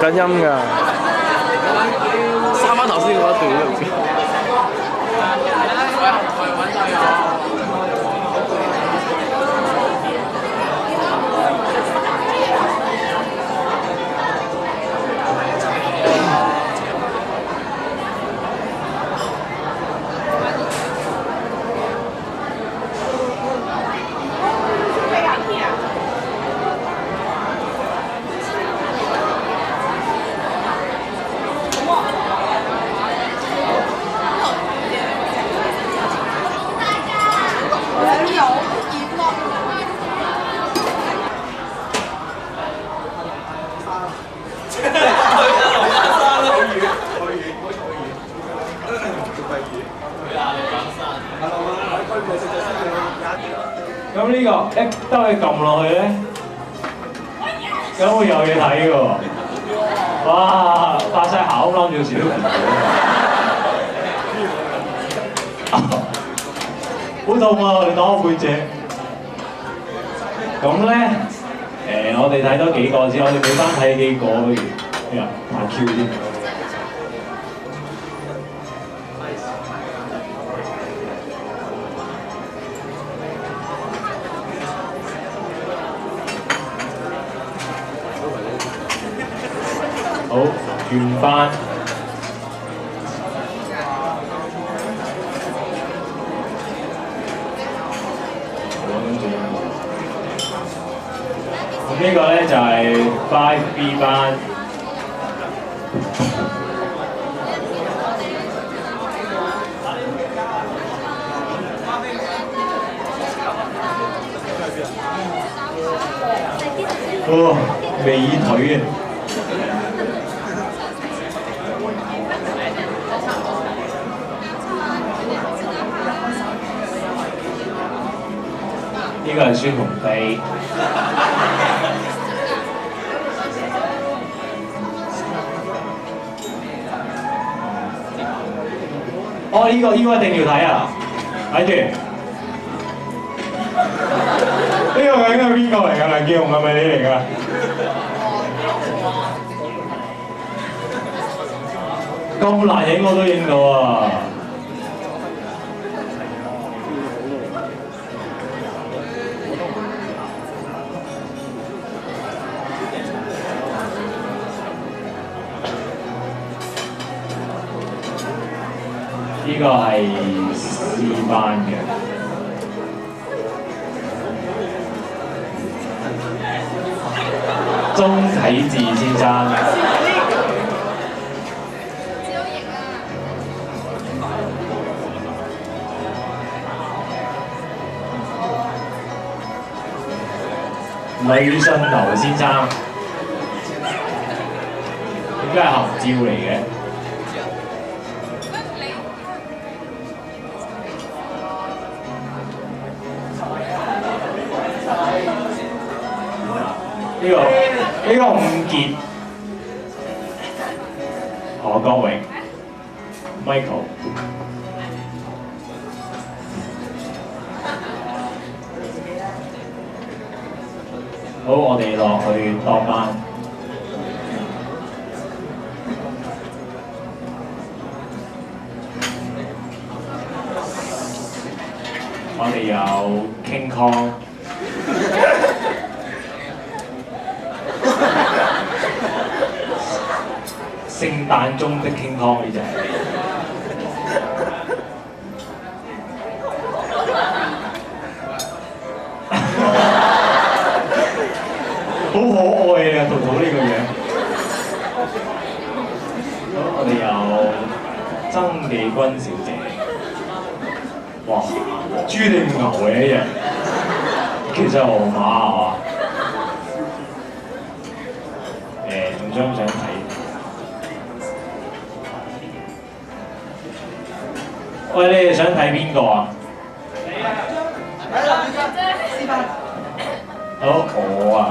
緊音㗎。三翻頭先嗰一段都唔知。咁呢個一兜佢撳落去咧，咁會有嘢睇嘅喎。哇！發晒口諗住小朋友，好痛啊！你打我背脊。咁咧，我哋睇多幾個先，我哋俾翻睇幾個不如。哎呀，太 Q 添。好，轉翻。咁呢個咧就係 5B 班。哦，美腿啊！呢個係孫紅飛。哦，呢個一定要睇啊！睇住，呢個究竟係邊個嚟㗎？梁健雄係咪你嚟㗎？咁難影我都影到啊！呢個係C班嘅，鍾啟智先生。呂信樓先生，應該係合照嚟嘅。呢個伍傑、何國榮、Michael。好，我哋落去多班。我哋有 King Kong。聖誕中的 King Kong 呢隻係。好可愛啊！圖圖呢個樣。好，我哋有曾記君小姐。哇！豬定牛嘅一樣，其實係河馬係嘛？仲想唔想睇？喂，你哋想睇邊個啊？你啊！睇啦，師班。好，我啊。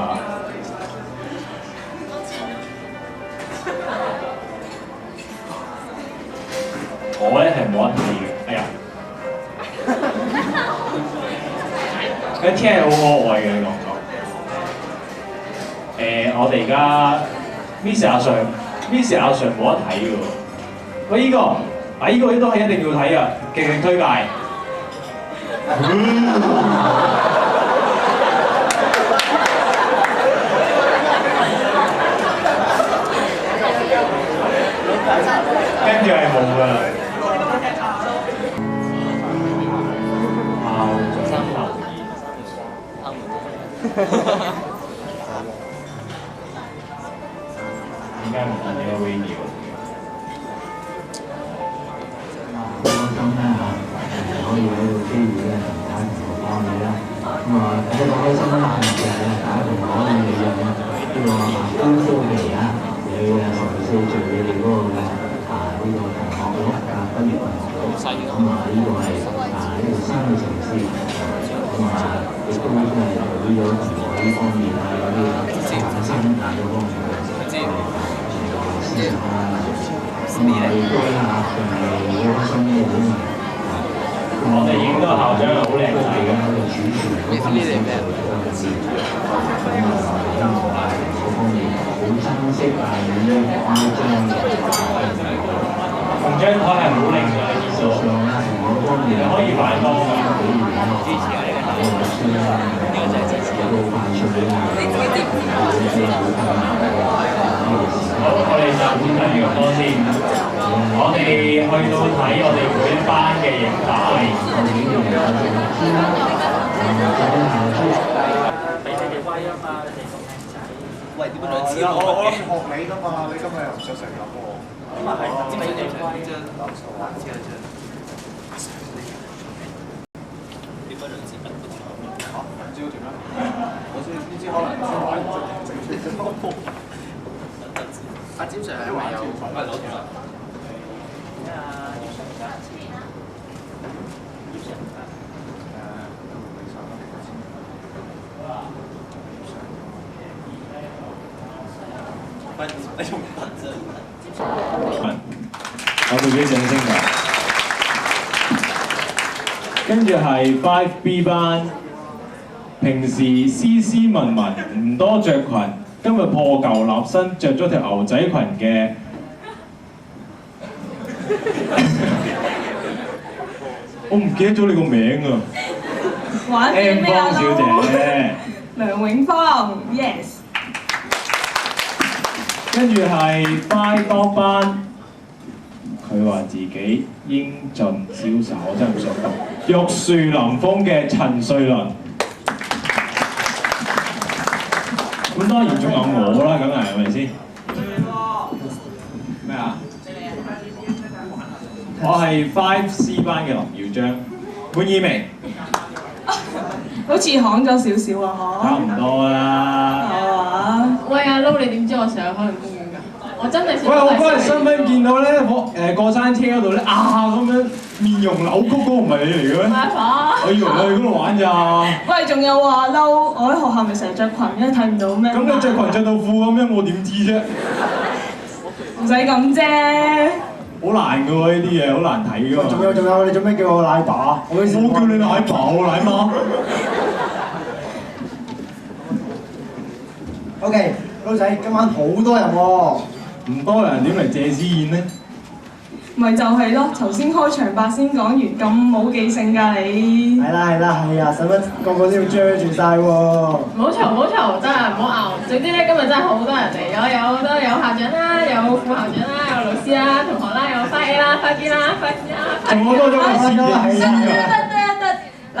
我咧係冇得睇嘅，哎呀！佢聽係好可愛嘅，你講講。我哋而家 Miss 阿 Sir，Miss 阿 Sir 冇得睇嘅喎。喂，呢個都係一定要睇啊！極力推介。跟住係冇㗎啦。點解唔見你個 video？ 開心啦嚇，可以喺度機會咧同大家同我講嘢啦。咁啊，一個開心啦，就係大家同我講嘅嘢啊，呢個高科技啊，你14歲你哋嗰個嘅呢個同學組畢業同學組，咁啊呢個係呢個新嘅城市，咁啊亦都係俾咗同我呢方面啊嗰啲產生大嘅方面嘅思想啦。咁啊亦都啦嚇，仲係好開心嘅好啊！我哋影到校長係好靚仔嘅。呢啲嚟咩？咁啊，希望啊嗰方面好清晰啊，咁樣講一張同張台係好靚嘅，你知道。你可以擺多㗎。好，我哋暫時睇咁多先。我哋去到睇我哋每一班嘅影帶。喂，點解兩支我諗住學你㗎嘛，你今日又唔想成咁喎。咁啊係，知唔知你關啫？流數啊，知啊知。點解兩支筆都長？嚇，唔知點樣？我知呢支可能先玩整斷咗波。阿詹 Sir 係咪有？係攞住啦。我哋俾掌聲㗎。跟住係 5B 班，平時斯斯文文，唔多着裙，今日破舊立新，着咗條牛仔裙嘅。我唔記得咗你個名啊。玩啲咩啊？方小姐。梁永芳 ，yes。跟住係 5 班，佢話自己英俊瀟灑，我真係唔想讀。玉樹臨風嘅陳瑞麟，咁當然仲有我啦，梗係咪先？咩啊？我係 5C 班嘅林耀章，滿意未？好似行咗少少啊，差唔多啦。係嘛？喂，阿 Lou，你點知我成日去海洋公園㗎？我真係喂，我嗰日新聞見到咧，過山車嗰度咧咁樣面容扭曲嗰個唔係你嚟嘅咩？我以為你去嗰度玩咋。喂，仲有話嬲，我喺學校咪成日着裙嘅，睇唔到咩？咁你着裙着到褲咁樣，我點知啫？唔使咁啫。好難㗎喎，呢啲嘢好難睇㗎嘛。仲有，你做咩叫我奶爸？我叫你奶爸，我奶媽。OK，老仔，今晚好多人喎。唔多人點嚟謝師宴呢？咪就係咯，頭先開場白先講完，咁冇記性㗎你。係啊，使乜個個都要遮住晒喎？唔好嘈，真係唔好拗。總之咧，今日真係好多人嚟咗，有校長啦，有副校長啦，有老師啦，同學啦，有5A 啦、5B 啦、5C 啦。仲好多咗個師姐。得。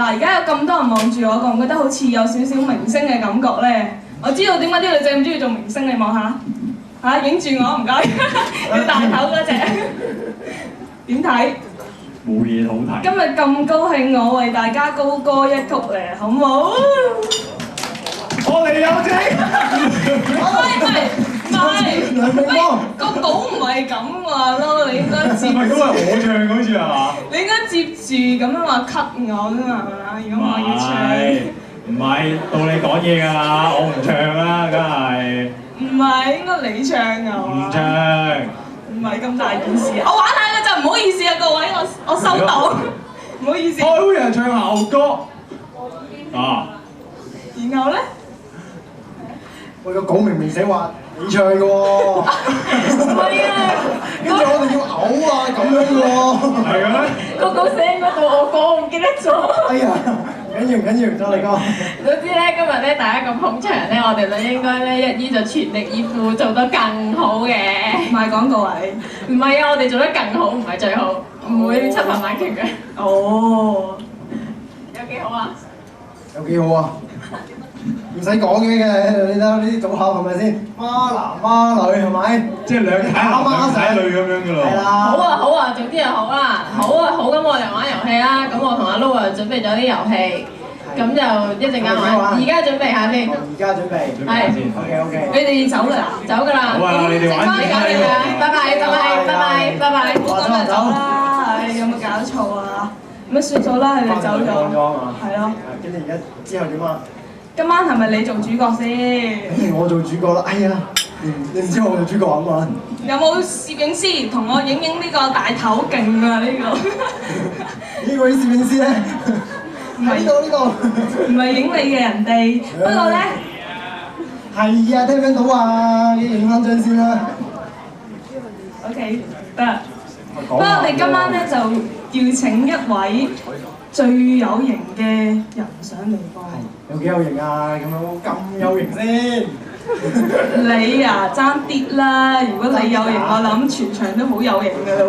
嗱，而家有咁多人望住我，覺唔覺得好似有少少明星嘅感覺咧？我知道點解啲女仔咁中意做明星，你望下。影住我唔該，要大頭嗰隻，點睇？冇嘢好睇。今日咁高興，我為大家高歌一曲咧，好唔好？我哋有請。唔係，個稿唔係咁話咯，你應該接。唔係，嗰個係我唱好似係嘛？你應該接住咁樣話 cut 我㗎嘛，如果我要唱。唔係，到你講嘢㗎啦，我唔唱啦，梗係。唔係，應該你唱㗎喎。唔唱。唔係咁大件事，我玩下㗎咋，唔好意思啊各位，我收到，唔好意思。開會人唱校歌。啊。然後咧？我個稿明明寫話你唱嘅喎，唔係啊，跟住我哋要嘔啊咁樣嘅喎。係嘅咩？個聲嗰度我講唔記得咗。哎呀，唔緊要唔緊要，再嚟個。總之咧，今日咧大家咁捧場咧，我哋就應該咧一於就全力以赴做得更好嘅。賣廣告啊你？唔係啊，我哋做得更好，唔係最好，唔會七拍萬拳嘅。哦，有幾好啊？有幾好啊？唔使講嘅，你睇下呢啲組合係咪先？孖男孖女係咪？即係兩睇男兩睇女咁樣嘅咯。係啦。好啊好啊，總之就好啦，好啊好，咁我哋玩遊戲啦。咁我同阿 Lu 啊準備咗啲遊戲，咁就一陣間玩。而家準備下先。而家準備。係。OK。你哋走啦？走㗎啦。好啊，你哋玩先啦。拜拜拜拜拜拜拜拜。好趕就走啦！唉，有冇搞錯啊？咁算數啦，你哋走咗。係咯。跟住而家之後點啊？今晚係咪你做主角先？我做主角啦！哎呀，你唔知我做主角啊嘛？有冇攝影師同我影呢個大頭勁啊？呢個呢位攝影師咧，呢度，唔係影你嘅人哋，不過咧係啊，聽唔聽到啊？影翻張先啦。OK 得。不過我哋今晚咧就要請一位最有型嘅人上嚟噃。有幾有型啊？咁有型先？你啊爭啲啦！如果你有型，我諗全場都好有型㗎啦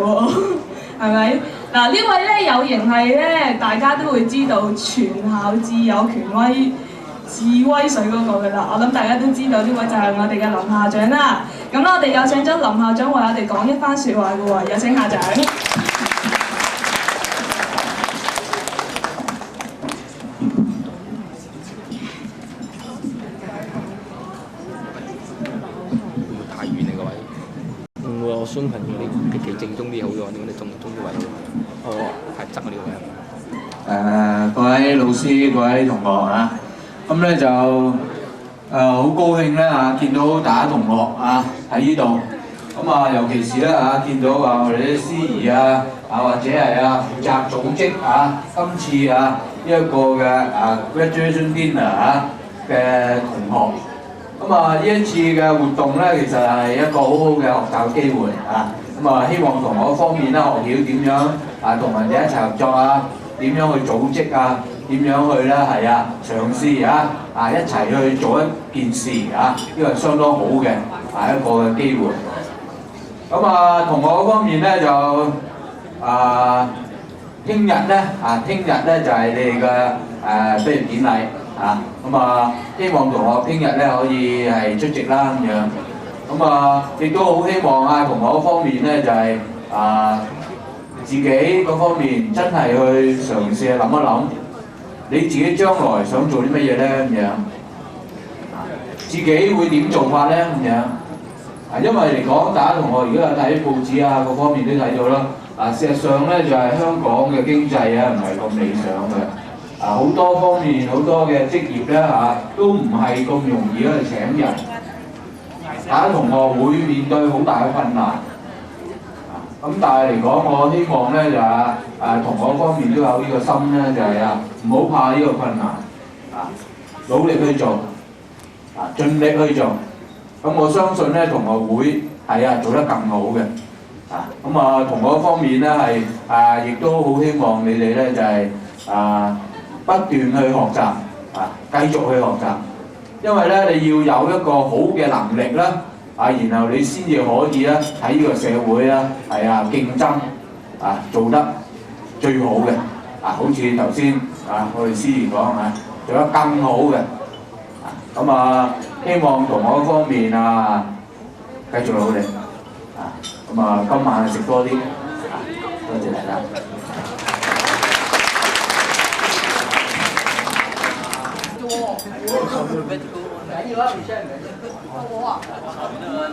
喎，係咪？嗱呢位咧有型係咧，大家都會知道全校至有權威至威水嗰個㗎啦。我諗大家都知道呢位就係我哋嘅林校長啦。咁我哋有請咗林校長為我哋講一番説話㗎喎，有請校長。我雙朋友你企正中啲好咗，你中啲位好。哦，太側了嘅。各位老師、各位同學啊，咁咧就好高興咧嚇，見到大家同學啊喺呢度。咁啊，尤其是咧嚇，見到我哋啲司儀啊或者係負責組織今次呢一個嘅graduation dinner 嘅同學。咁呢一次嘅活動咧，其實係一個好好嘅學習機會希望同學方面咧學曉點樣同人哋一齊合作點樣去組織點樣去咧嘗試一齊去做一件事呢個係相當好嘅一個嘅機會。咁同學方面咧就聽日咧就係你哋嘅畢業典禮。希望同學聽日咧可以係出席啦咁樣。亦都好希望同學方面咧就係自己嗰方面真係去嘗試去諗一諗，你自己將來想做啲乜嘢咧咁樣。自己會點做法咧咁樣。因為嚟講，大家同學而家有睇報紙各方面都睇到啦。事實上咧就係香港嘅經濟唔係咁理想嘅。好多方面好多嘅職業咧都唔係咁容易去請人，大家同學會面對好大嘅困難。咁但係嚟講，我希望咧就同學方面都有呢個心咧，就係唔好怕呢個困難，努力去做，盡力去做。咁我相信咧同學會係做得更好嘅。同學方面咧係亦都好希望你哋咧就係不斷去學習，繼續去學習，因為咧你要有一個好嘅能力啦，然後你先至可以咧喺呢個社會咧競爭，做得最好嘅，好似頭先我哋司儀講做得更好嘅，希望同學方面繼續努力，今晚食多啲，多謝大家。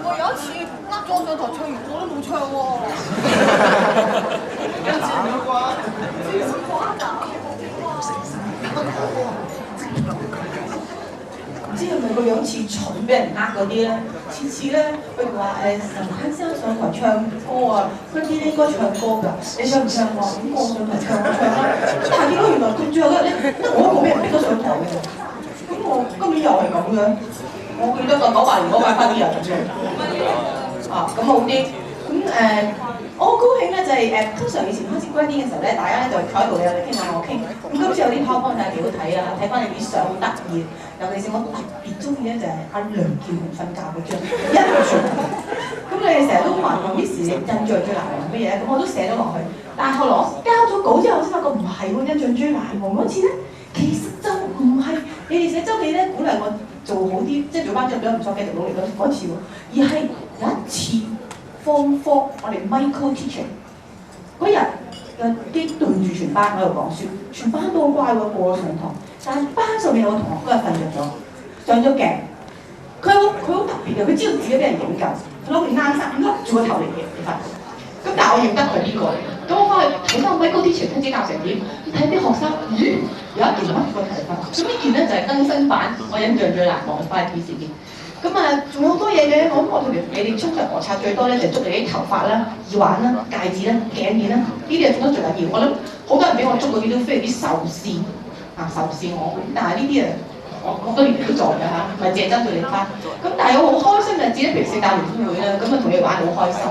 我有一次呃咗上台唱完歌都冇唱喎。唔知係咪個樣似蠢俾人呃嗰啲咧？次次咧，譬如話陳先生上台唱歌跟啲應該唱歌㗎，你想唔唱喎？咁我上台唱啦。但係點解原來到最後咧，我都冇俾人逼咗上台嘅？咁我今年又係咁嘅。我記得個98年嗰屆花啲人出啊，咁好啲。我好高興咧，就係通常以前開始關啲嘅時候咧，大家咧就坐喺度，你傾下我傾。咁今次有啲 PowerPoint 係幾好睇啊，睇翻你啲相好得意。尤其是我特別中意咧就係阿梁健雄瞓覺嗰張一張。咁你哋成日都問我幾時印象最難忘乜嘢？咁我都寫咗落去。但係後來我交咗稿之後，我先發覺唔係喎，印象最難忘嗰次咧，其實就唔係你哋寫周記咧鼓勵我做好啲，即係做班長比較唔錯，繼續努力嗰次喎，而係有一次。Form 4我哋 Michael teaching 嗰日有啲對住全班喺度講書，全班都好乖喎，個個上堂，但係班上面有個同學嗰日瞓着咗，上咗鏡，佢好特別嘅，佢知道自己俾人影緊，佢攞件冷衫笠住個頭嚟嘅，你發覺。咁但係我認得佢邊個嚟？咁我翻去睇翻 Michael teaching 聽朝教成點，睇啲學生，咦有一件笠住個頭嚟瞓，咁呢件咧就係更新版，我印象最難忘嘅5P事件。咁啊，仲有好多嘢嘅，我同你哋衝突摩擦最多咧，就係捉你啲頭髮啦、耳環啦、戒指啦、頸鏈啦，呢啲係捉得最緊要。我諗好多人俾我捉嗰啲都非常之仇視啊，仇視我。咁但係呢啲啊，我多年嚟都做嘅嚇，唔係淨係針對你班。咁但係我好開心嘅，只係譬如聖誕聯歡會啦，咁啊同你哋玩好開心。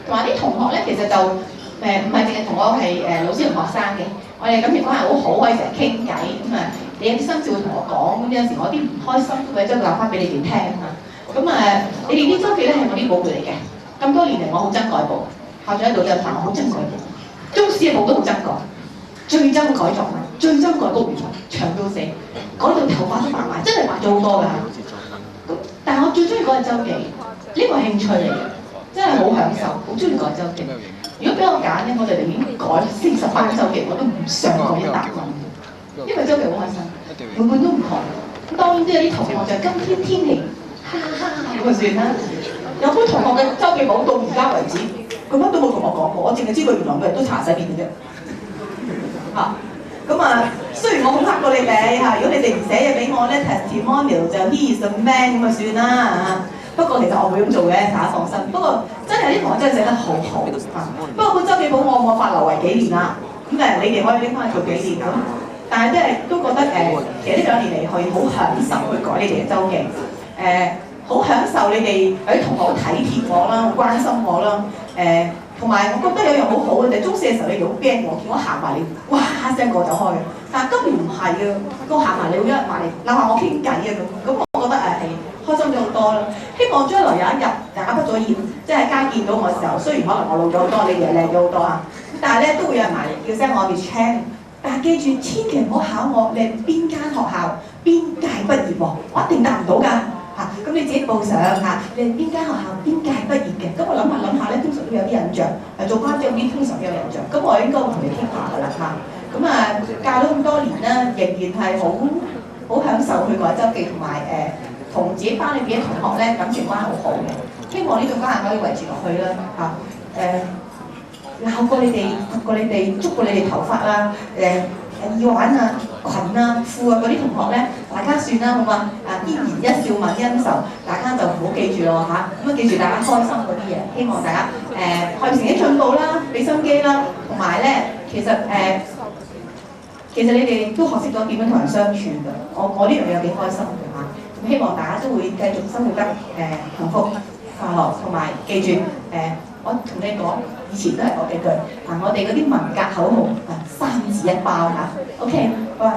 同埋啲同學咧，其實就唔係淨係同我係老師同學生嘅，我哋感情關係好好，可以成日傾偈咁啊。你有啲心事會同我講，咁有陣時我啲唔開心都會將佢話翻俾你哋聽嚇。咁你哋啲周記咧係我啲寶貝嚟嘅。咁多年嚟我好憎改簿，校長喺度有談我好憎改簿，中史嘅簿都好憎改，最憎改作文，最憎改高原長到死，改到頭髮都白埋，真係白咗好多㗎。咁但係我最中意改係周記，呢個係興趣嚟嘅，真係好享受，好中意改周記。如果俾我揀咧，我哋寧願改40版周記，我都唔想改一沓文，因為周記好開心，每本都唔同。咁當然都有啲同學就係今天天氣。咁就算啦。有啲同學嘅周記簿到而家為止，佢乜都冇同我講過，我淨係知佢原來每日都查洗邊嘅啫。雖然我恐嚇過你哋嚇，如果你哋唔寫嘢俾我咧 testimonial 就 he is a man 咁就算啦。不過其實我會咁做嘅，大家放心。不過真係有啲同學真係寫得好好不過本周記簿我發留為紀念啦。咁你哋可以拎翻去做紀念咁。但係都覺得其實呢2年嚟去好享受去改你哋嘅周記。好享受你哋有啲同學好體貼我啦，好關心我啦。同埋我覺得有樣好好嘅就係中四嘅時候你哋好驚我，見我行埋你，哇一聲過就開嘅。但係今年唔係嘅，個行埋你會一埋嚟鬧下我傾偈啊咁我覺得係開心咗好多啦。希望將來有一日大家畢咗業，即係街見到我嘅時候，雖然可能我老咗好多，你哋靚咗好多啊，但係咧都會有人埋嚟叫聲我 Miss Chan。但係記住，千祈唔好考我你係邊間學校邊屆畢業喎，我一定答唔到㗎。咁你自己報上你係邊間學校邊屆畢業嘅？咁我諗下咧，通常都有啲印象。做班長啲通常都有印象。咁我應該會同你傾下㗎啦教咗咁多年啦，仍然係好享受去改周記，同埋同自己班裏邊嘅同學咧感情關係好好嘅。希望呢種關係可以維持落去啦鬧過你哋，罰過你哋，捉過你哋頭髮啦，耳環啊、裙啊、褲啊嗰啲同學咧，大家算啦，好嘛？依然一笑泯恩仇，大家就唔好記住咯嚇。咁記住大家開心嗰啲嘢，希望大家學業成績進步啦，俾心機啦，同埋咧，其實你哋都學識咗點樣同人相處㗎。我呢樣嘢有幾開心嘅嚇。咁希望大家都會繼續生活得幸福快樂，同埋記住我同你講，以前都係講幾句，我哋嗰啲文革口號3字1包嚇。OK， 拜拜。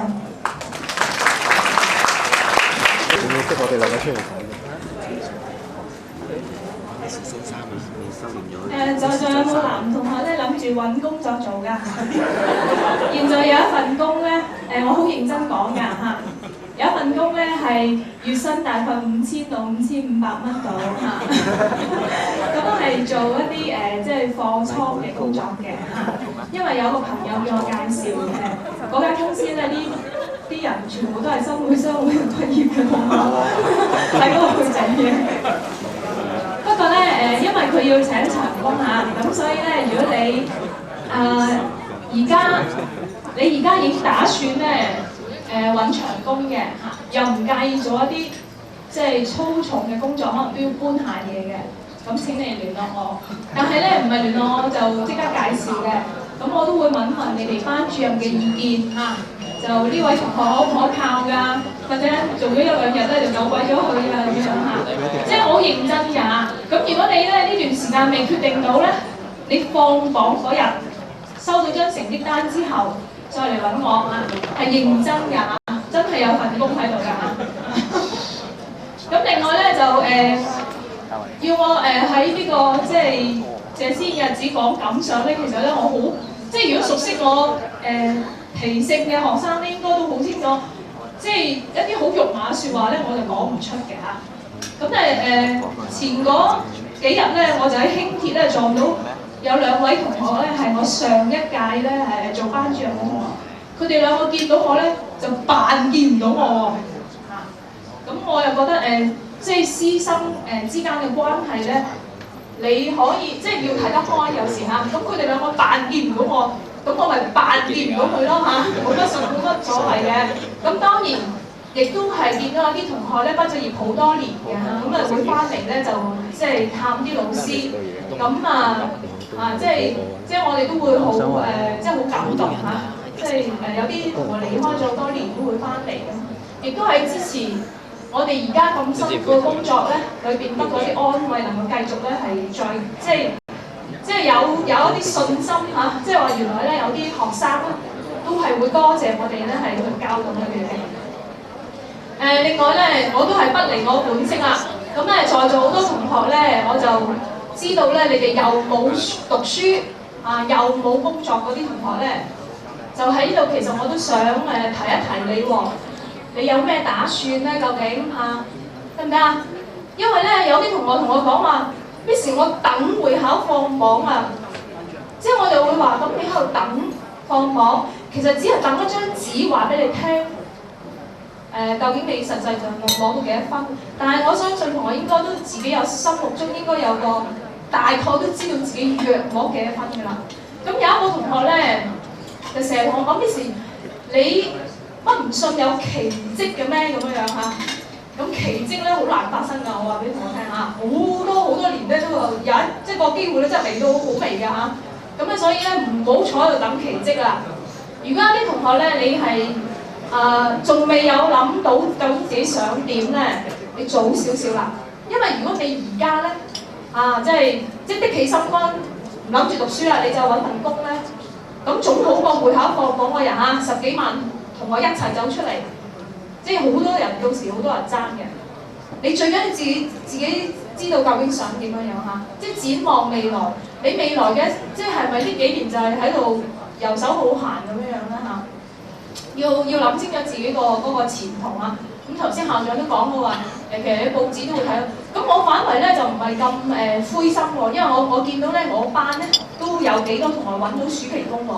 仲要識我哋兩個出嚟睇在座有冇男同學咧諗住揾工作做㗎？現在有一份工咧，我好認真講㗎嚇。有一份工咧係月薪大概5000到5500蚊度嚇，咁係做一啲即係貨倉嘅工作嘅嚇。因為有個朋友叫我介紹嘅，嗰間公司咧啲人全部都係商會畢業嘅同學，喺嗰度去整嘢。不過咧因為佢要請長工嚇，咁所以咧如果你而家已經打算咧揾長工嘅嚇，又唔介意做一啲即係粗重嘅工作，可能都要搬下嘢嘅，咁請你聯絡我。但係咧唔係聯絡我就即刻介紹嘅，咁我都會問你哋班主任嘅意見嚇。就呢位同學可唔可靠㗎？或者做咗一兩日咧就走鬼咗去啊咁樣嚇，即係好認真㗎。咁如果你咧呢段時間未決定到咧，你放榜嗰日收到張成績單之後，再嚟揾我啊，係認真㗎，真係有份工喺度㗎嚇。咁另外咧就要我喺呢個即係謝師嘅日子講感想咧，其實咧我好即係如果熟悉我脾性嘅學生咧，應該都好清楚，即係一啲好肉麻説話咧，我就講唔出嘅嚇。咁前嗰幾日咧，我就喺輕鐵咧撞到有兩位同學咧，係我上一屆咧做班主任嘅同學，佢哋兩個見到我咧就扮見唔到我喎。咁我又覺得即係師生之間嘅關係咧，你可以即係要睇得開有時嚇。咁佢哋兩個扮見唔到我，咁我咪扮見唔到佢咯嚇，冇乜所謂嘅。咁當然亦都係見到有啲同學咧畢咗業好多年嘅嚇，咁會翻嚟咧就即係探啲老師，咁即係我哋都會好即係好感動嚇，即係有啲同學離開咗好多年都會翻嚟嘅，亦都係支持我哋而家咁辛苦嘅工作咧，裏邊得到啲安慰，能夠繼續咧係再即係有一啲信心嚇，即係話原來咧有啲學生咧都係會多謝我哋咧係去教導佢哋嘅。另外咧，我都係不離我本色啦。咁咧，在座好多同學咧，我就知道咧，你哋又冇讀書又冇工作嗰啲同學咧，就喺呢度。其實我都想提一提你喎。你有咩打算咧？究竟得唔得啊？因為咧，有啲同學同我講話，Miss我等會考放榜啊。即係我就會話，咁你喺度等放榜，其實只係等一張紙話俾你聽。究竟你實際上攞到幾多分？但係我相信同學應該都自己有心目中應該有個大概都知道自己約攞幾多分㗎啦。咁有一個同學咧，就成日同我講：Miss你乜唔信有奇蹟嘅咩？咁樣嚇。咁奇蹟咧好難發生㗎，我話俾同學聽嚇。好多年咧都有即係個機會咧真係未到好微㗎嚇。咁咧所以咧唔好坐喺度等奇蹟啦。如果有啲同學咧你係仲未有諗到究竟自己想點咧，你早少少啦。因為如果你而家咧即係的起心肝，唔諗住讀書啦，你就揾份工咧，咁總好過會考放榜嗰日10幾萬同學一齊走出嚟，即係好多人到時好多人爭嘅。你最緊要自己知道究竟想點樣嚇，即係展望未來。你未來嘅即係咪呢幾年就係喺度遊手好閒咁樣咧嚇？要諗清楚自己嗰個前途啊！咁頭先校長都講過話，其實你報紙都會睇到。咁我反為咧就唔係咁灰心喎，因為我見到咧我班咧都有幾多同學揾到暑期工喎。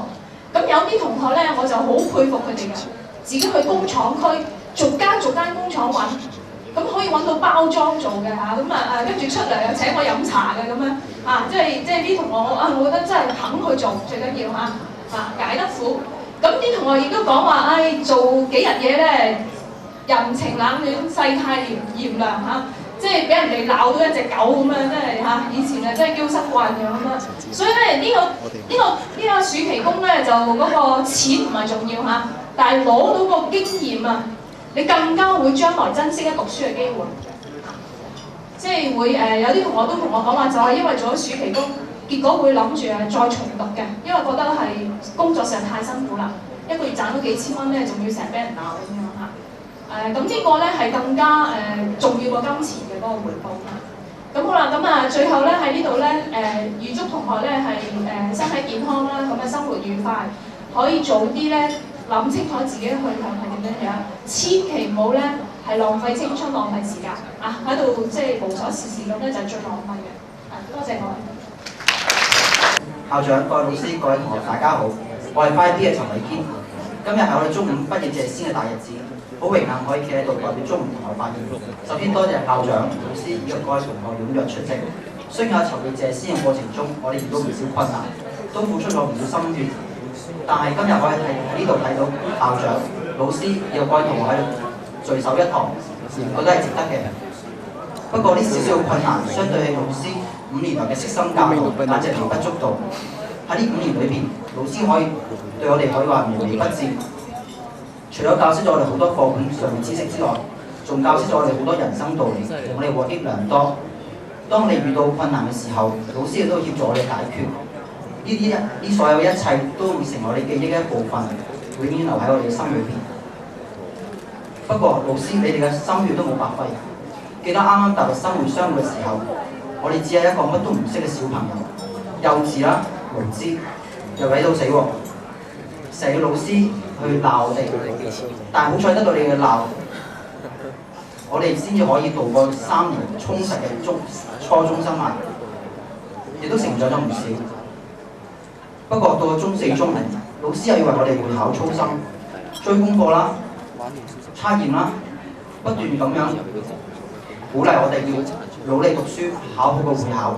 咁有啲同學咧我就好佩服佢哋嘅，自己去工廠區逐間工廠揾，咁可以揾到包裝做嘅嚇，咁跟住出嚟又請我飲茶嘅咁樣即係啲同學我覺得真係肯去做最緊要解得苦。咁啲同學亦都講話，做幾日嘢咧，人情冷暖，世態炎涼即係俾人哋鬧到一隻狗咁樣，真係以前真係嬌生慣養咁樣。所以咧呢個暑期工咧就嗰個錢唔係重要但係攞到個經驗你更加會將來珍惜讀書嘅機會。即係會有啲同學都同我講話，就係因為做咗暑期工。結果會諗住再重讀嘅，因為覺得係工作上太辛苦啦，一個月賺到幾千蚊咧，仲要成日俾人鬧咁樣咁呢個咧係更加重要過金錢嘅嗰個回報咁好啦，咁最後咧喺呢度咧預祝同學咧係身體健康啦，咁生活愉快，可以早啲咧諗清楚自己去向係點樣，千祈唔好咧係浪費青春、浪費時間喺度即係無所事事咁咧就係最浪費嘅。多謝各位。校長、各位老師、各位同學，大家好，我係 5B 嘅陳偉堅。今日係我哋中五畢業謝師嘅大日子，好榮幸可以企喺度代表中五同學發言。首先多謝校長、老師以及各位同學踴躍出席。雖然喺籌備謝師嘅過程中，我哋遇到唔少困難，都付出咗唔少心血，但係今日我係喺呢度睇到校長、老師以及各位同學喺度聚首一堂，我都係值得嘅。不過呢少少嘅困難，相對係老師5年來嘅悉心教導，簡直微不足道。喺呢5年裏邊，老師可以對我哋可以話無微不至。除咗教識咗我哋好多課本上面知識之外，仲教識咗我哋好多人生道理，令我哋獲益良多。當你遇到困難嘅時候，老師亦都會協助我哋解決。呢所有一切都會成為我哋記憶嘅一部分，永遠留喺我哋嘅心裏邊。不過老師，你哋嘅心血都冇白費。記得啱啱踏入生活相會嘅時候，我哋只係一個乜都唔識嘅小朋友，幼稚啦，無知，又鬼到死喎！成個老師去鬧我哋，但係好彩得到你嘅鬧，我哋先至可以度過3年充實嘅初中生涯，亦都成長咗唔少。不過到咗中4、中5，老師又要為我哋會考操心，追功課啦、測驗啦，不斷咁樣鼓勵我哋要努力讀書，考好個會考。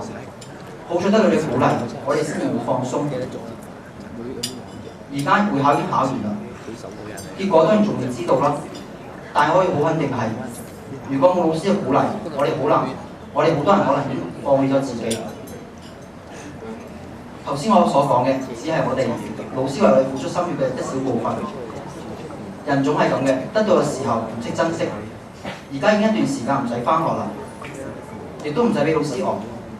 好彩得到你鼓勵，我哋先至會放鬆。而家會考已經考完啦，結果當然仲未知道啦。但係可以好肯定係，如果冇老師嘅鼓勵，我哋好多人可能已經放棄咗自己。頭先我所講嘅，只係我哋老師為我哋付出心血嘅一小部分。人總係咁嘅，得到嘅時候唔識珍惜。而家已經一段時間唔使返學啦，亦都唔使俾老師餓，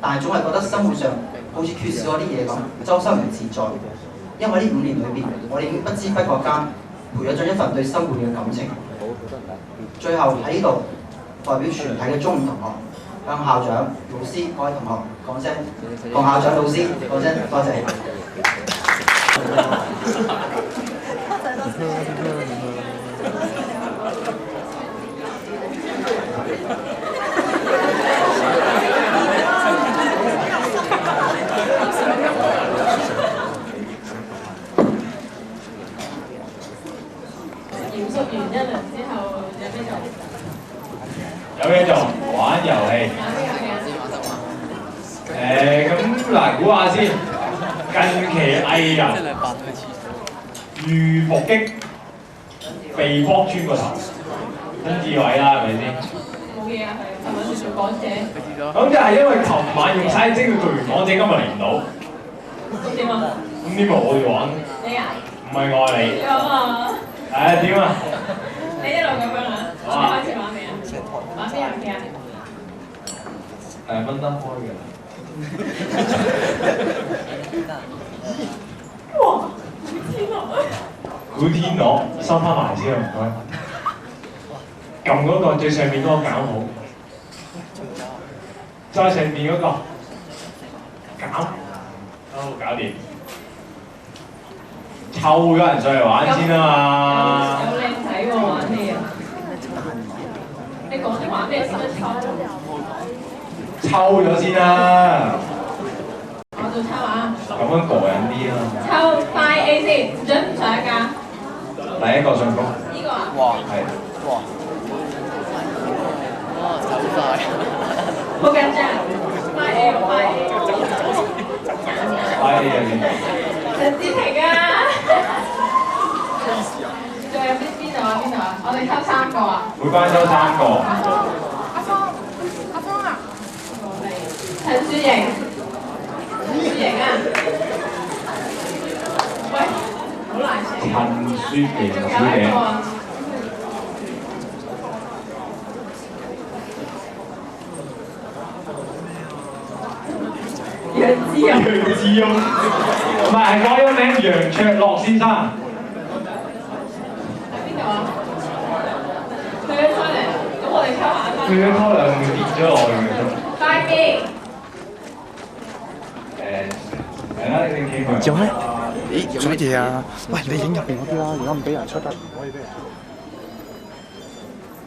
但係總係覺得生活上好似缺少咗啲嘢咁，周身唔自在。因為呢5年裏邊，我哋已經不知不覺間培養咗一份對生活嘅感情。最後喺呢度代表全體嘅中5同學，向校長、老師、各位同學講聲，同校長、老師講聲多謝。嚴肅完一輪之後，有咩做？有嘢做，玩遊戲。咁嗱，估下先。近期藝人遇伏擊，被剝穿個頭，曾志偉啦，係咪先？冇嘢啊，係琴晚做港姐。咁就係因為琴晚用晒精力做完港姐，今日嚟唔到。咁點啊？咁呢個我哋玩。你啊？唔係愛你。點啊？點啊？你一路咁樣啊？你開始玩未啊？玩咩遊戲啊？分得開嘅。哇！天鵝。古天樂，收翻埋先啊，唔該。撳嗰個最上面嗰個減號，再上面嗰個減，好搞掂。湊咗人上嚟玩先啊嘛！有靚仔喎，玩咩啊？你講啲玩咩先得抽？抽咗先啦！我做抽啊！咁樣過癮啲啊！抽快 A 先，準唔上一架？第一個上高。呢個啊？哇！係。哇！哇！走快！好緊張！快 A， 快 A！ 快 A 啊！陳志霆啊！仲有邊度啊？邊度啊？我哋抽3個啊！每班抽3個。阿芳啊！陳雪瑩，雪瑩啊！喂，好難寫。陳雪瑩仲有小姐。一個啊！楊志勇。楊志勇，唔係係改咗名楊卓樂先生。喺邊度啊？去咗 toilet，咁我哋抽下翻。佢嘅 toilet 會跌咗落去嘅。快啲！係啦，你企佢。做咩？咦，做乜嘢啊？喂，你影入邊嗰啲啦，而家唔俾人出得，唔可以俾人。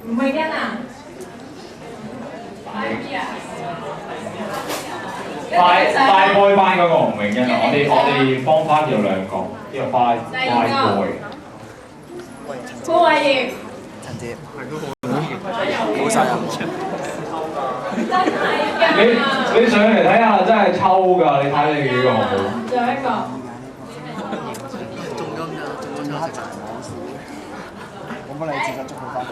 唔係跟啊！快啲啊！快 boy 班嗰個吳永欣啊，我哋幫翻咗2個，呢個快 boy。潘偉業。陳姐。冇晒人。真係㗎！你上嚟睇下，真係抽㗎！你睇你幾個好唔好？仲有一個。中咗抽食。我幫你自己捉佢翻。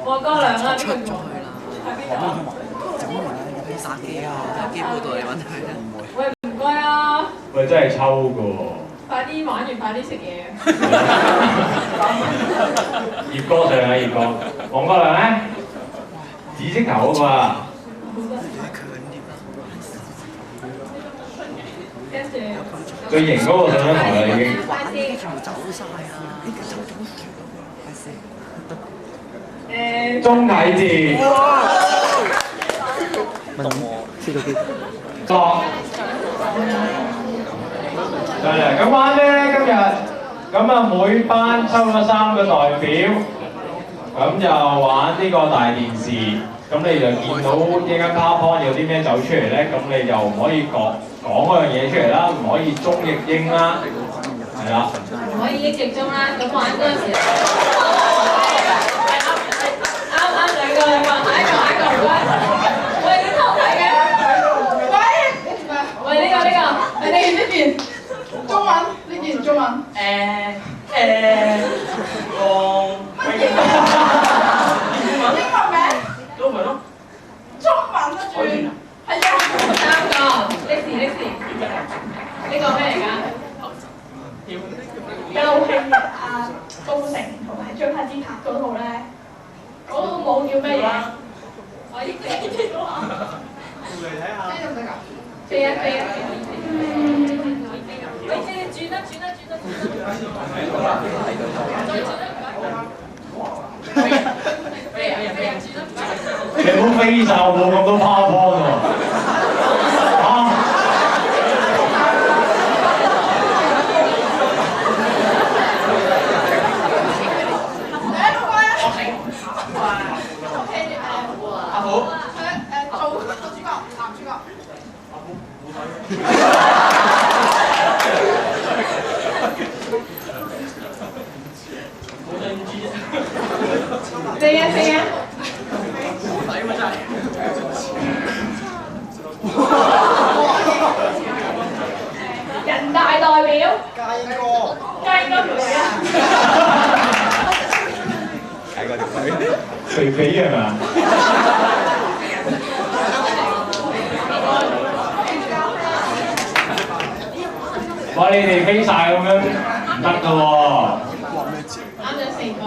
黃哥良啦，出咗去啦。喺邊度啊？打機啊！機鋪度嚟揾佢啊！喂，唔該啊！喂，真係抽㗎喎！快啲啲玩完，快啲食嘢。葉哥上啊，葉哥，黃國亮咧，紫色頭嗰個啊。跟住最型嗰個上咗台啦已經。鐘啟智。作。係啦，咁玩咧今日，咁啊每班抽咗3個代表，咁就玩呢個大電視。咁你就見到依家 PowerPoint 有啲咩走出嚟咧，咁你就唔可以講嗰樣嘢出嚟啦，唔可以中譯英啦，係啦。唔可以英譯中啦，咁玩嗰陣時。啱兩個，下一個唔該。喂，你偷睇嘅？喂，呢個，呢段中文，呢段中文。英文名？都咪咯。中文啊，轉。係啊。3個，歷史。呢個咩嚟㗎？又係高成同埋張柏芝拍嗰套咧，嗰套舞叫咩嘢？我已經記到啦。嚟睇下。飛得唔得㗎？飛啊！你轉啦！你唔好飛晒，我冇咁多PowerPoint喎。阿虎。做主角，男主角。飛啊！人大代表。雞哥條女啊！肥肥係咪啊？哇！你哋飛晒咁樣唔得㗎喎。啱咗4個。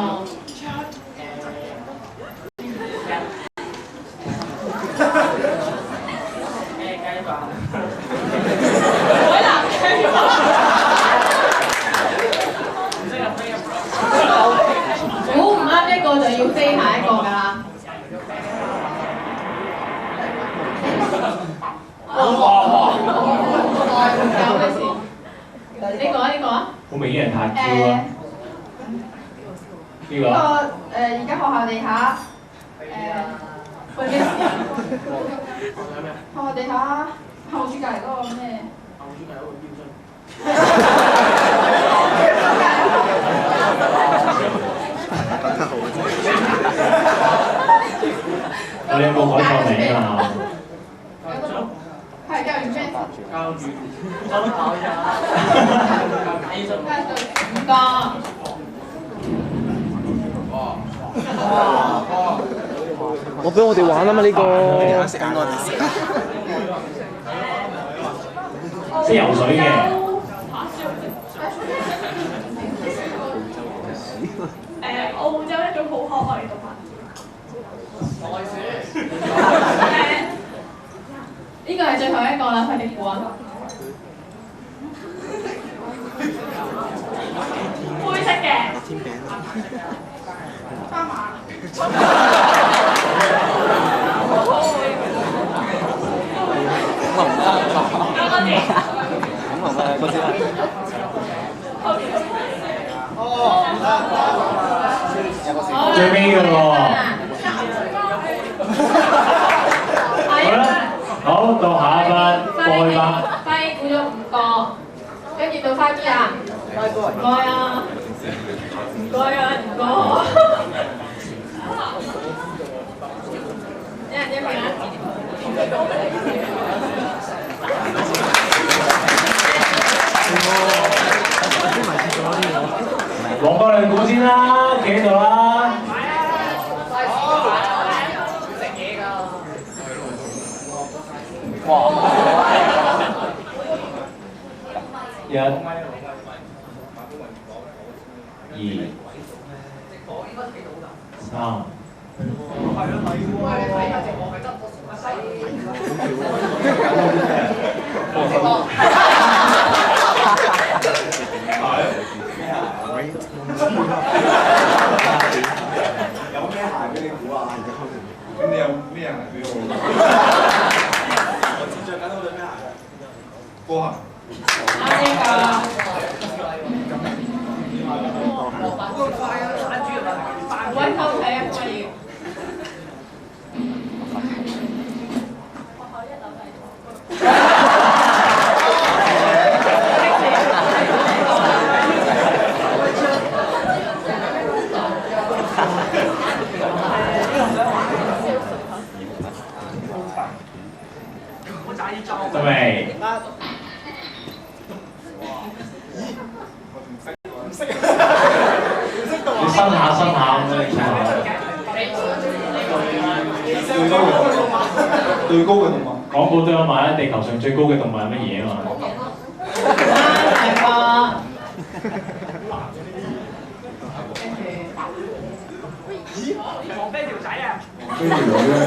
估唔啱一個就要飛下一個㗎啦。有咩事？呢個啊？好明顯係太嬌啦。呢個？而家學校地下喂咩事啊？學校地下後柱隔離嗰個咩？後柱隔離嗰個標準。你有冇改錯名啊？係教完咩？教完中考呀。5個。我俾我哋玩啊嘛呢個。識游水嘅。澳洲一種好可愛嘅動物。呢個係最後一個啦，快啲估啊！灰色嘅。斑馬。最尾嘅喎。好啦，好到下一班愛班。輝估咗5個，跟住到花枝啊！唔該啊！唔該啊！唔該。一人一名啊！黃國亮估先啦，企喺度啦。食嘢㗎。1、3。有咩鞋俾你估啊？咁你有咩鞋俾我？我知着緊嗰對咩鞋？波鞋。啱呢個。揾偷睇啊！可以。準備。你伸下咁樣見下。最高嘅動物。廣告都有賣啦，地球上最高嘅動物係乜嘢啊嘛？係啊。放飛條仔啊！飛條女啊！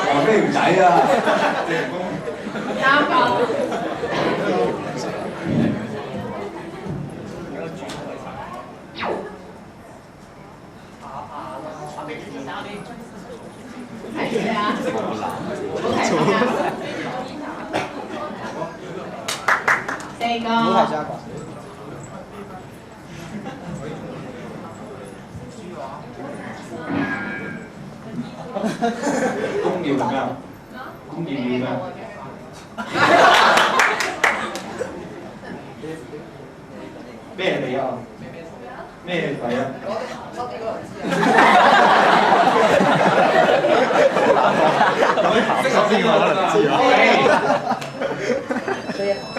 放飛條仔啊！啱㗎。係啊。四個。公要係咩啊？公要咩？咩地啊？咩地啊？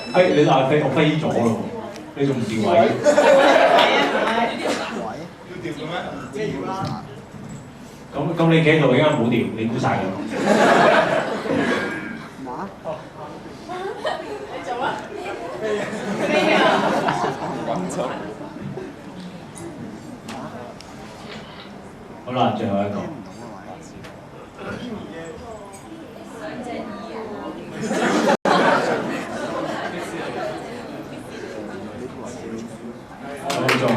你話飛我飛咗咯，你仲唔調位？要調嘅咩？即係要啦。咁你企喺度應該唔好調，你估晒佢。你做啊？飛啊！好啦，最後一個。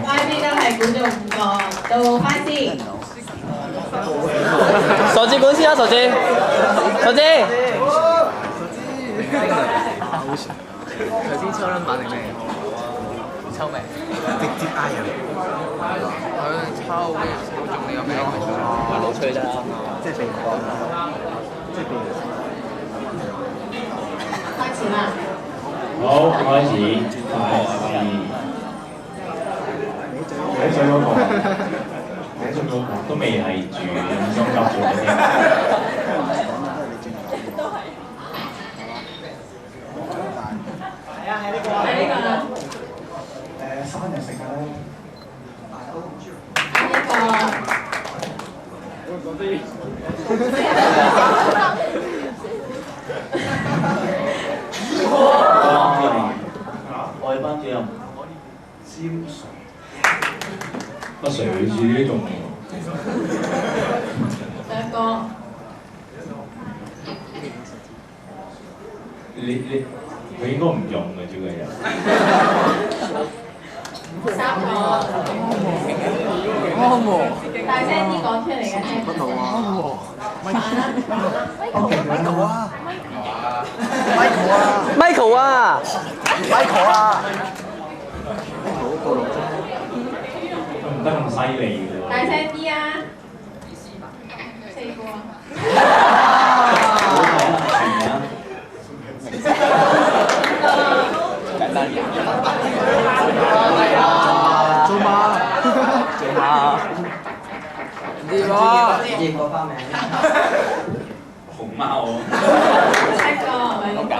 快啲都係估中5個，到快啲。傻子管先啦，傻子，傻子。頭先抽 number 定咩？抽未？直接嗌人。佢抽跟住抽中你個名。老吹得啦。即係被講。即係被。開始啦。好，開始。睇水嗰個，睇水嗰個都未係住咁急住嘅添。都係。係啊，係呢個。係呢個啦。三人食嘅咧。呢個。我係班主任。尖水。乜水住呢種？兩個。佢應該唔用嘅，主要係。3個。安和。大聲啲講出嚟嘅聽。不同安和。Michael 啊 ！Michael 啊！ ！Michael 啊！唔得咁犀利嘅喎。大聲啲啊！4個。簡單啲。做馬。做馬。呢個花名。熊貓喎。7個，2個。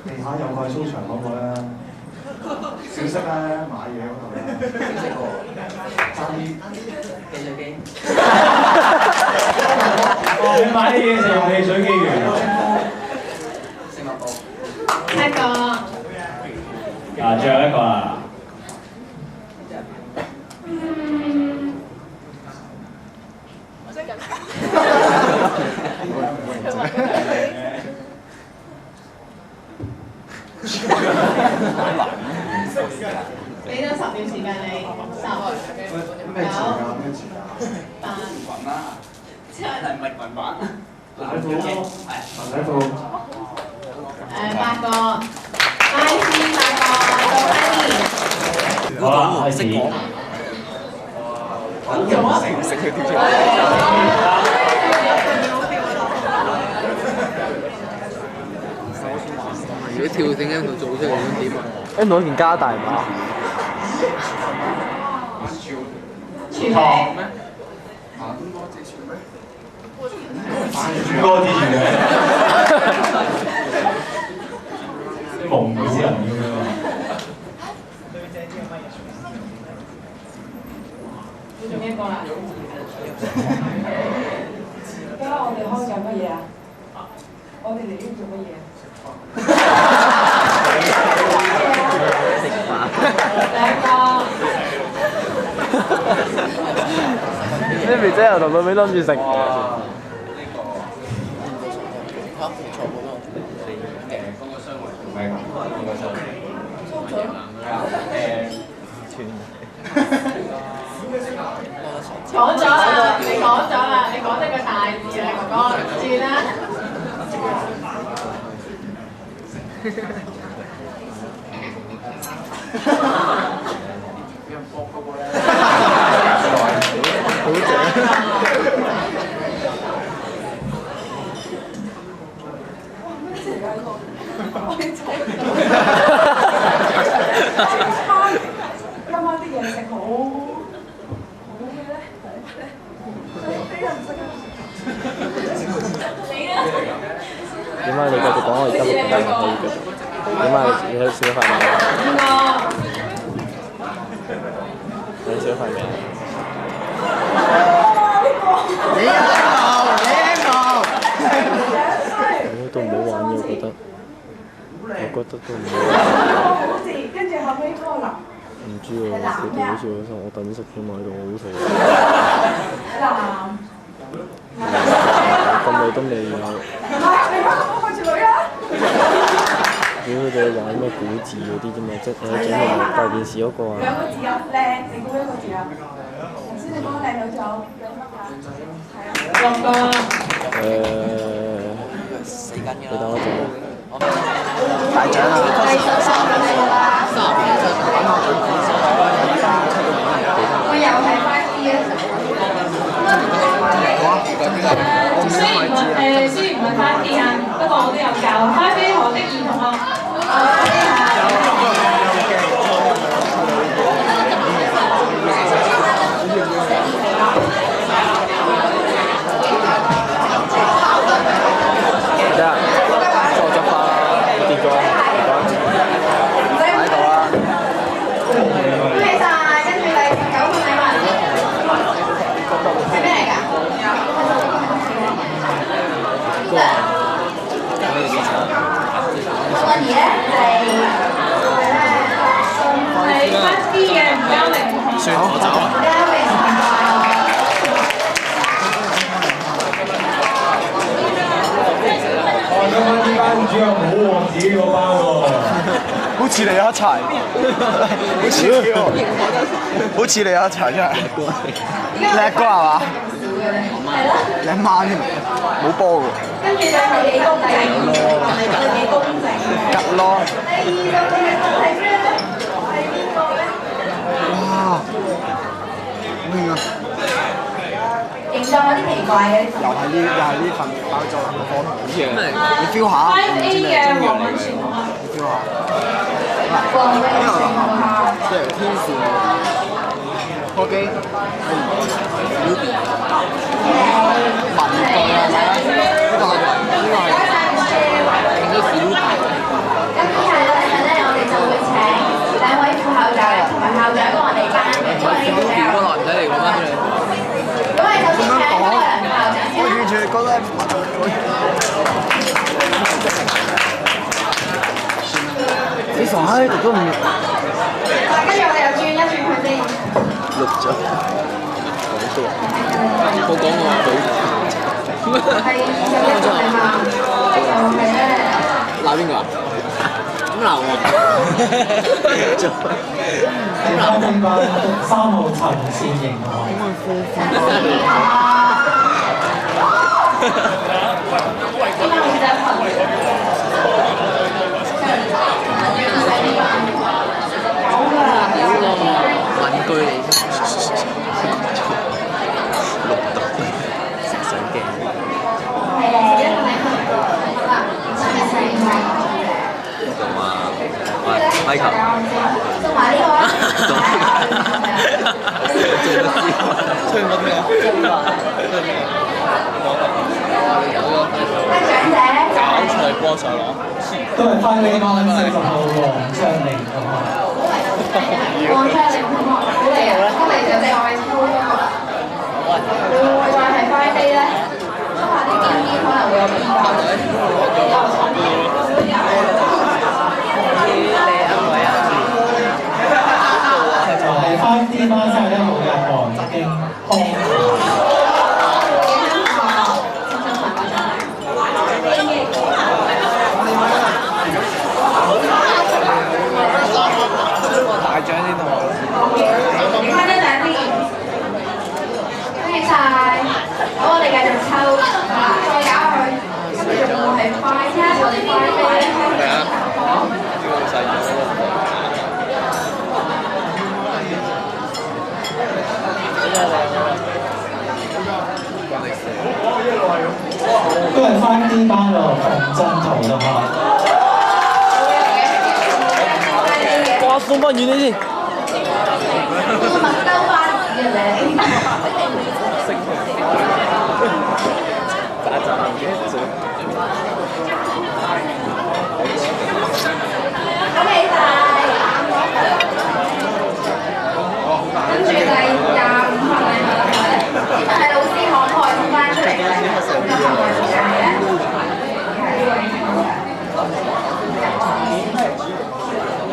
地下有個係操場嗰個咧，小息咧買嘢嗰度咧，爭啲記咗機。你買啲嘢食用汽水機嘅。下一個。最後一個啦。俾咗10秒時間你，10、咩詞㗎？咩詞㗎？ 8、7、係咪文版？奶褲，奶褲。8個，IC 8個，到 Annie。好啦，開始。食佢跳出嚟。如果跳正喺度做出嚟咁點啊？一攞件加大碼。全名。主歌之全名。啲蒙古詩人咁樣。你做咩過啦？而家我哋開緊乜嘢啊？我哋嚟呢度做乜嘢啊？兩個。呢邊真係由頭到尾諗住食。講咗啦，你講咗啦，你講得個大字啦，哥哥，轉啦。今晚啲嘢食好嘅咧，俾人食啊！點解你繼續講？我而家錄緊，可以繼續。點解你喺度笑咗塊面？你笑咗塊面？都唔好玩嘅，我覺得。我覺得都唔好玩。好似跟住後尾嗰個男。唔知喎，佢哋好似我等食添嘛，喺度我好肚餓。咁耐都未有。屌佢哋玩咩古字嗰啲啫嘛，即係整埋大電視嗰個啊。兩個字啊，靚，你估一個字啊？頭先你講靚女就有乜㗎？係啊。你等我陣。大獎啊！第13個你啦。我又係5D啊！雖然唔係5D啊，不過我都有教咖啡河的兒童啊。算我走啊！今晚啲班主任好旺自己個班喎，好似你一齊，好似喎，好似你一齊真係，叻哥係嘛？你媽添，冇波喎。跟住就係幾公仔，幾公仔。吉咯。第二個係咩咧？係邊個咧？哇！咩啊？形狀有啲奇怪嘅。又係呢份包裝嘅科圖，好似你 feel 下。5A 嘅黃敏全同學。你 feel 下。黃敏全同學。即係天使。科技。文具啊！呢個係。咁以下嗰陣咧，我哋就會請2位副校長同埋校長幫我哋班嘅，因為呢個比較。可能唔使嚟講翻佢哋。咁我哋首先請嗰個梁校長先啦。覺得係你傻閪，讀咗5年。跟住我哋又轉一轉佢先。錄咗。冇講我嘴。係21係嘛？就係咩？鬧邊個啊？咁鬧我。3班3號陳善盈同學。文具嚟啫。食相鏡。同埋米球。送埋呢個啊！吹乜咩？搞出嚟幫手攞。都係翻呢班40號黃昌寧同學。黃昌寧同學，好嚟啊！我哋就再操啊！會唔會再係快啲咧？收下啲邊邊可能會有變化。係翻啲班31號嘅黃京康。大獎先同我。翻啲獎先，恭喜晒！好，我哋繼續抽，再搞佢。跟住仲係快啲，我哋快啲。係啊。呢個細咗咯。都係翻啲班喎，馮振圖同學。哇！送翻遠啲先。麥兜翻嘅你。恭喜晒！跟住第25份禮物啦，呢份係老師可唔可以送翻出嚟嘅？送咗份外時間嘅。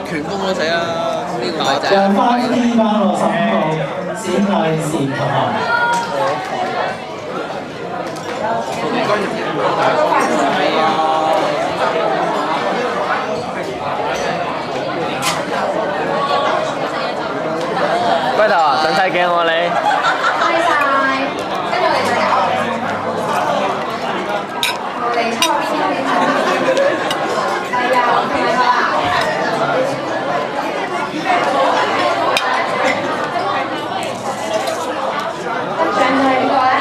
拳風都死啦！呢個大隻。又翻啲班喎，15號冼麗善同學。龜頭啊，想睇鏡喎你。恭喜晒！跟住我哋就搞。我哋抽邊啲先？係啊，係咪啊？跟住係邊個咧？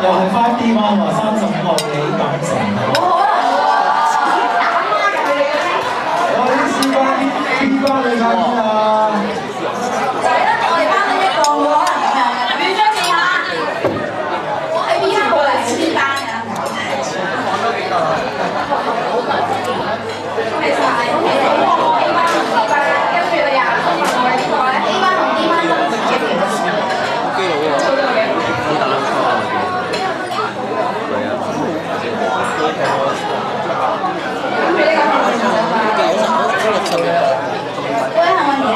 又係翻啲班喎，35號李錦成。冇可能喎！打孖㗎佢哋嘅咩？我啲師班啲班你睇啊！就係得我哋班得一個冇可能咁樣嘅。邊張面啊？我喺邊個嚟先班㗎？恭喜晒！恭喜你！A 班同 B 班，跟住你廿分係邊個咧 ？A 班同 D 班都唔知嘅。基佬喎。好大粒錯啊！係啊。跟住呢個係咪60嘅。嗰位係咪嘢？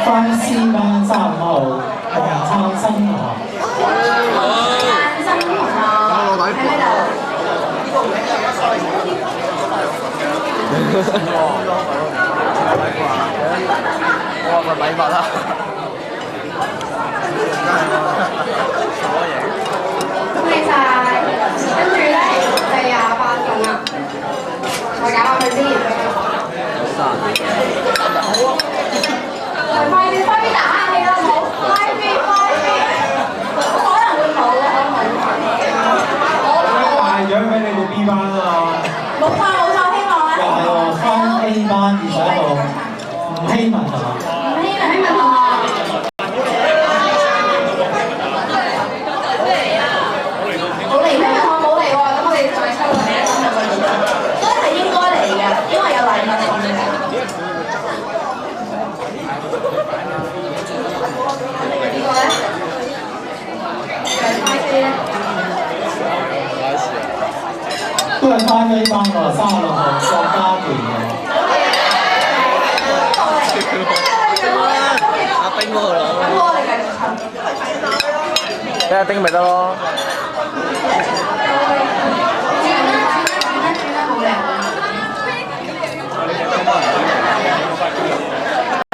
翻師班35號黃燦生同學。燦生同學喺呢度。我話份禮物啦。恭喜晒！跟住咧第28份啦，再搞下佢先。快啲打下氣啦，好！快啲！可能會冇嘅，可能會冇。大獎俾你哋 B 班啊！冇錯，希望咧。又係喎，翻 A 班21號吳希文同學。吳希文同學。冇嚟咩？我冇嚟喎，咁我哋再抽個名咁就都係應該嚟嘅，因為有禮物送嘅。飛班喎，36號國家團喎。阿冰嗰個咯。咁我哋繼續抽。俾阿丁咪得咯。轉啦，好靚。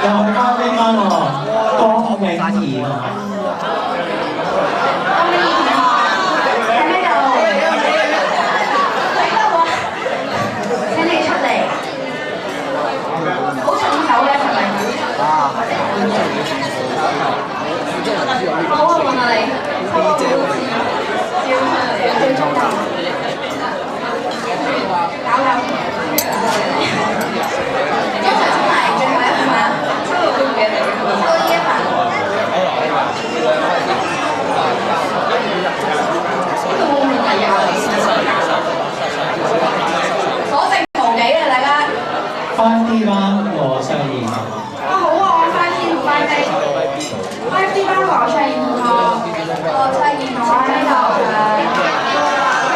又係咖啡班喎，江永儀喎。好啊，問下你，抽個最中意，搞搞。通常抽埋最後一份啊，抽到幾多？抽呢一份。呢個冇問題啊！所剩無幾啊，大家。翻啲班和尚兒。啊好啊，5D 班和尚兒同學，和尚兒同學喺度嘅。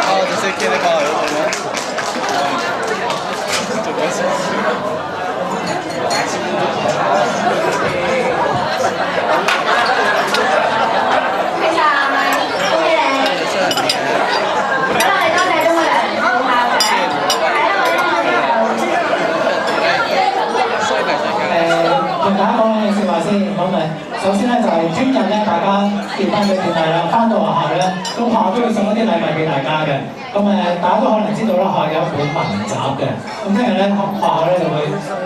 哦，就識見你過嚟嗰度咩？做緊事。其實恭喜你，多謝中國人副校長，同大家講兩句説話先，好咪？首先咧就係聽日咧，大家調翻佢電例啦，翻到學校咧，咁學校都會送一啲禮物俾大家嘅。咁大家都可能知道啦，學校有一本文集嘅。咁聽日咧學校咧就會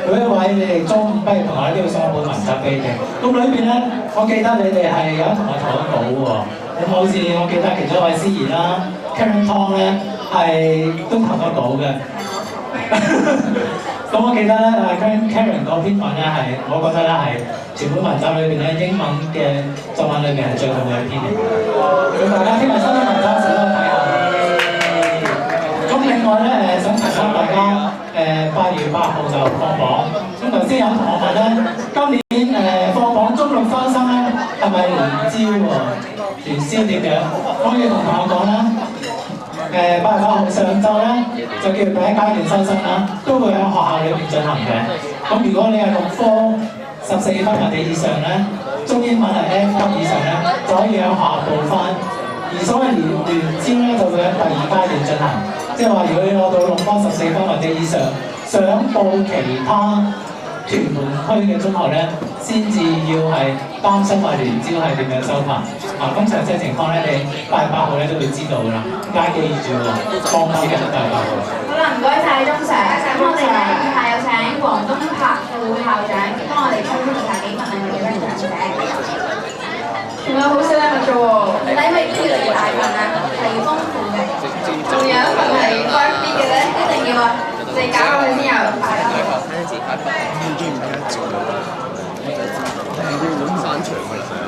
每一位你哋中五畢業同學咧都會送一本文集俾你哋。咁裏邊咧，我記得你哋係有一同學投咗稿喎。咁好似我記得其中一位司儀啦 ，Karen Tong 咧係都投咗稿嘅。咁我記得咧，Karen 嗰篇文咧係，我覺得咧係全本文集裏邊咧英文嘅作文裏邊係最好嘅一篇嚟。咁大家聽日收到文集時都睇下。咁另外咧想提醒大家8月8號就放榜。咁頭先有同學問咧，今年放榜中六翻生咧係咪聯招喎？聯招點樣？我要同同學講啦。8月8號上晝咧就叫第一階段收生啦，都會喺學校裏面進行嘅。咁如果你係6科14分或者以上咧，中英文係 F 級以上咧，就可以喺學校報翻。而所謂聯招咧，就會喺第2階段進行。即係話，如果你攞到6科14分或者以上，想報其他屯門區嘅中學咧，先至要係擔心話聯招係點樣收法。咁詳細情況咧，你8月8號咧都會知道㗎啦。大家記住喎，放榜嘅8月8號。好啦，唔該晒鐘 Sir。咁我哋咧以下有請黃東柏副校長幫我哋抽出以下幾份禮物嘅獎者。仲有好少禮物啫喎，禮物越嚟越大份啦，係豐富嘅。仲有一份係 5B 嘅咧，一定要啊！你搞落去先有快啦。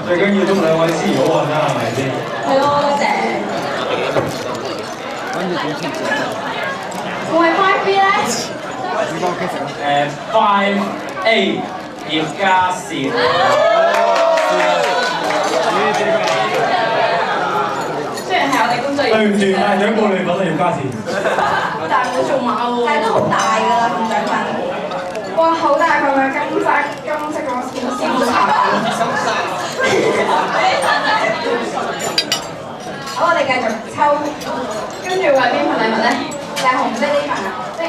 最緊要祝兩位師好運啦，係咪先？係咯，多謝。會係 5B 咧？5A 葉家善。雖然係我哋工作人員。對唔住，大獎過嚟揾葉家善。但係冇做馬喎。但係都好大㗎啦，份獎品。哇，好大份嘅金色嗰個小小茶。好，我哋繼續抽，跟住話邊份禮物咧？就係紅色呢份啊，即係。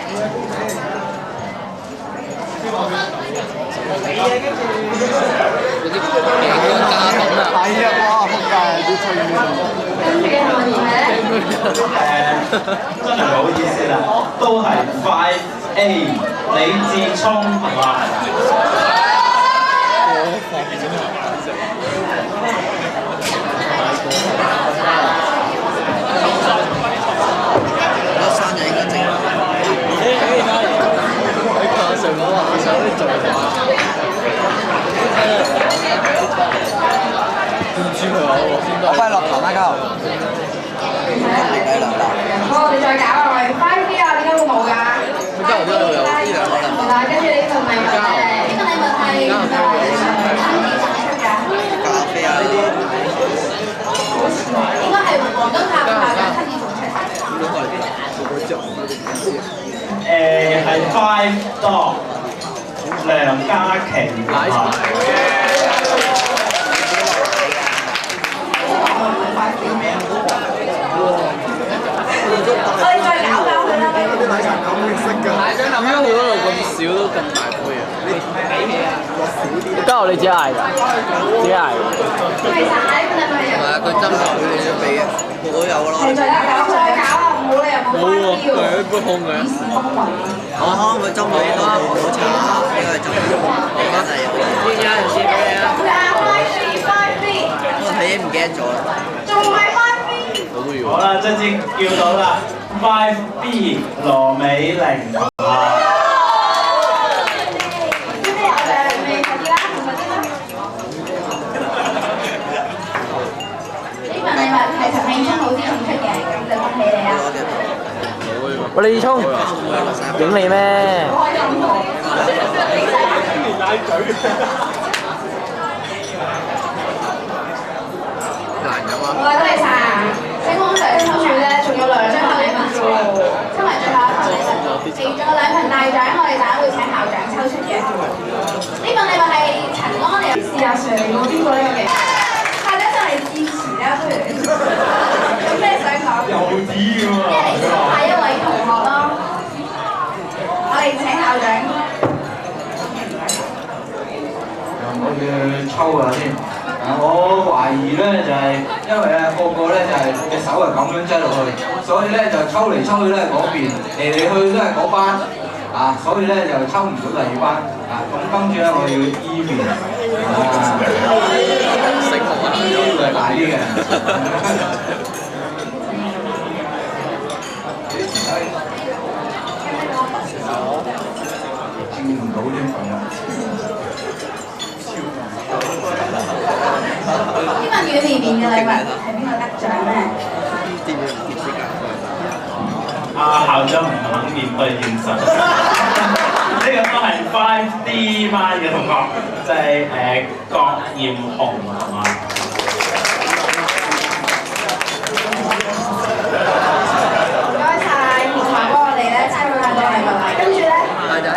係啊，哇！仆街，啲吹咩？跟住嘅係乜嘢咧？真係唔好意思啦，都係 5A 李志聰係嘛？我快落堂啦，家豪。好，我哋再搞啊！我哋 5B 啊，點解會冇㗎？係啦，跟住呢份禮物咧，呢份禮物係親自送出㗎。咖啡啊呢啲。應該係黃東柏副校長親自送出。Five Dog 梁嘉琪。奶茶。我哋再搞搞佢啦。啲奶茶咁色㗎，點解佢嗰度咁少都咁大杯啊？你比起啊，得我你自己嗌㗎，自己嗌。係晒㗎啦，咪係啊，佢斟茶佢哋都俾嘅，個個都有咯。係再搞啊！冇理由冇冇喎，佢係一杯空嘅。我可佢斟到冇茶，應該係斟到冇關係。邊有人先俾你啊？我睇唔記得咗啦。仲係 5B。好啦，真正叫到啦 5B 羅美玲同學。呢份禮物係陳慶聰老師送出嘅，咁就恭喜你啊！喂，李聰，影你咩？好啦，多謝晒。星空上抽住咧，仲有2張禮物嘅喎，抽埋最後一份禮物。其中2份大獎，我哋陣間會請校長抽出嘅。呢份禮物係陳安嚟，試下 Sir 嚟過邊個呢個嘅？校長上嚟支持啦，不如。有咩想講？有啲㗎喎。一嚟抽下一位同學咯，我哋請校長。我要抽下先。我懷疑咧就係因為咧個個咧就係隻手係咁樣擠落去，所以咧就抽嚟抽去咧嗰邊嚟嚟去去都係嗰班啊，所以咧就抽唔到第2班啊。咁跟住咧我要依面醒目啊！呢個係大啲嘅。見唔到添朋友。呢份軟綿綿嘅禮物係邊個得獎咧？校長唔肯面對現實。呢個都係 5D 班嘅同學，就係郭艷紅係嘛？唔該晒，同埋幫我哋咧抽咗咁多禮物嚟，跟住咧，大仔，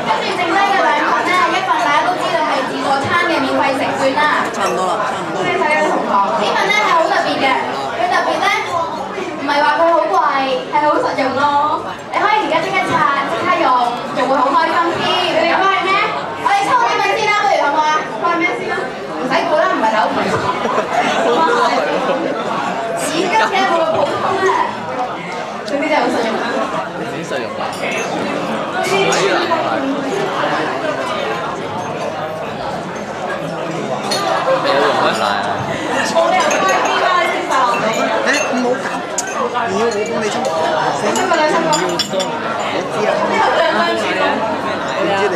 跟住剩低嘅2份咧，一份大家都知道係自助餐嘅免費食券啦。差唔多啦，差唔多。多謝晒呢位同學，呢份咧係好特別嘅，佢特別咧唔係話佢好貴，係好實用咯。你可以而家即刻刷，即刻用，仲會好開心添。你哋講係咩？我哋抽呢份先啦，不如好唔好啊？抽係咩先啦？唔使估啦，唔係扭盤。紙巾嘅會普通咧，總之真係好實用啦。幾實用啊！冇理由開邊啦，你先受你。唔好搞，我幫你抽。2個。我知啊。呢個2分鐘。唔知你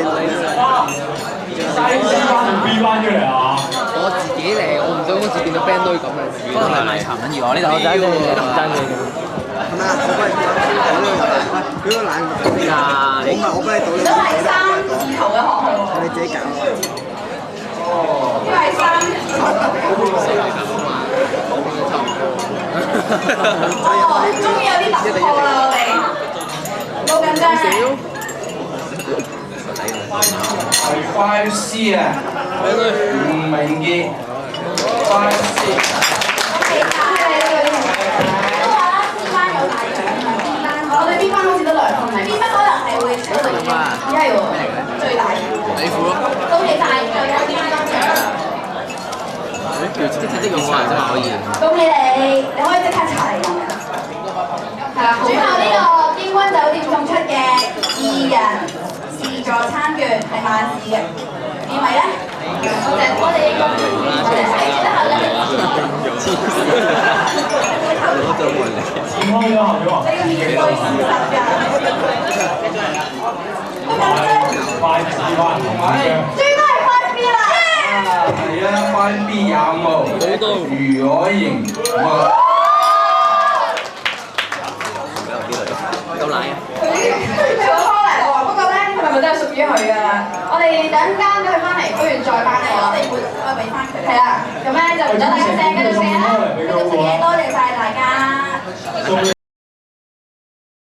B 班出嚟啊！我自己嚟，我唔想嗰次見到 band 都咁嚟。可能係奶茶緊要啊！呢度我真係唔爭嘅。係咪啊？我幫你佢個冷啊！我幫你倒。都係3字頭嘅學號。你自己搞。呢個係3字頭。終於有啲突破啦！我哋好緊張啊！係 5C 啊，吳明傑 5C。都話啦，B 班有大獎啊！B 班，我哋 B 班好似得2份嚟，B 班可能係會少1嘅，係喎，最大。底褲咯。恭喜晒，再有啲多獎。即用晒啫嘛可以。恭喜你，你可以即刻查嚟用。係啦，最後呢個英軍酒店送出嘅2人自助餐券係萬事嘅，係咪咧？我哋應該係記得下咧。健康咗校長啊！你要面對事實㗎。最多係 5B 啦。係啊，5B 廿號，余海瑩。夠奶啊！佢個 call 嚟喎，不過咧，係咪真係屬於佢㗎啦？我哋等間佢翻嚟，不如再翻嚟，我哋會俾翻佢。係啦，咁咧就唔阻大家聲，跟住聲啦。